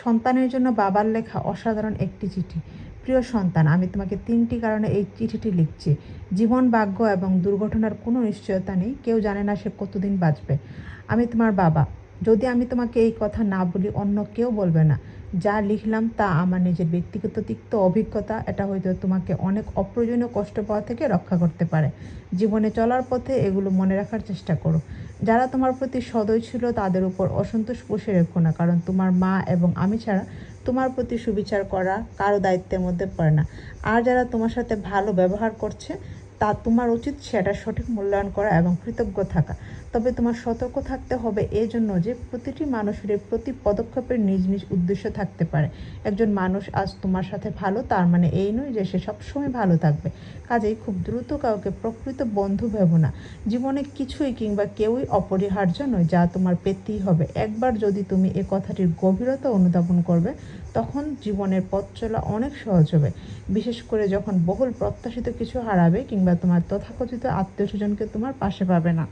সন্তানের জন্য বাবার লেখা অসাধারণ একটি চিঠি। প্রিয় সন্তান, আমি তোমাকে ৩টি কারণে এই চিঠিটি লিখছি। জীবন, ভাগ্য এবং দুর্ঘটনার কোনো নিশ্চয়তা নেই। কেউ জানে না সে কতদিন বাঁচবে। আমি তোমার বাবা। যদি আমি তোমাকে এই কথা না বলি, অন্য কেউ বলবে না। যা লিখলাম তা আমার নিজের ব্যক্তিগত তিক্ত অভিজ্ঞতা। এটা হয়তো তোমাকে অনেক অপ্রয়োজনীয় কষ্ট পাওয়া থেকে রক্ষা করতে পারে। জীবনে চলার পথে এগুলো মনে রাখার চেষ্টা করো। যারা তোমার প্রতি সদয় ছিল তাদের উপর অসন্তোষ পুষে রেখো না, কারণ তোমার মা এবং আমি ছাড়া তোমার প্রতি সুবিচার করা কারো দায়িত্বের মধ্যে পড়ে না। আর যারা তোমার সাথে ভালো ব্যবহার করছে তা তোমার উচিত সেটা সঠিক মূল্যায়ন করা এবং কৃতজ্ঞ থাকা। তবে তোমার সতর্ক থাকতে হবে এজন্য যে প্রতিটি মানুষের প্রতি পদক্ষেপের নিজ নিজ উদ্দেশ্য থাকতে পারে। একজন মানুষ আজ তোমার সাথে ভালো তার মানে এই নয় যে সে সবসময় ভালো থাকবে। কাজেই খুব দ্রুত কাউকে প্রকৃত বন্ধু ভেবো না। জীবনে কিছুই কিংবা কেউই অপরিহার্য নয় যা তোমার পেতেই হবে। একবার যদি তুমি এ কথাটির গভীরতা অনুধাবন করবে, তখন জীবনের পথ চলা অনেক সহজ হবে। বিশেষ করে যখন বহুল প্রত্যাশিত কিছু হারাবে কিংবা তোমার তথাকথিত আত্মীয় স্বজনকে তোমার পাশে পাবে না।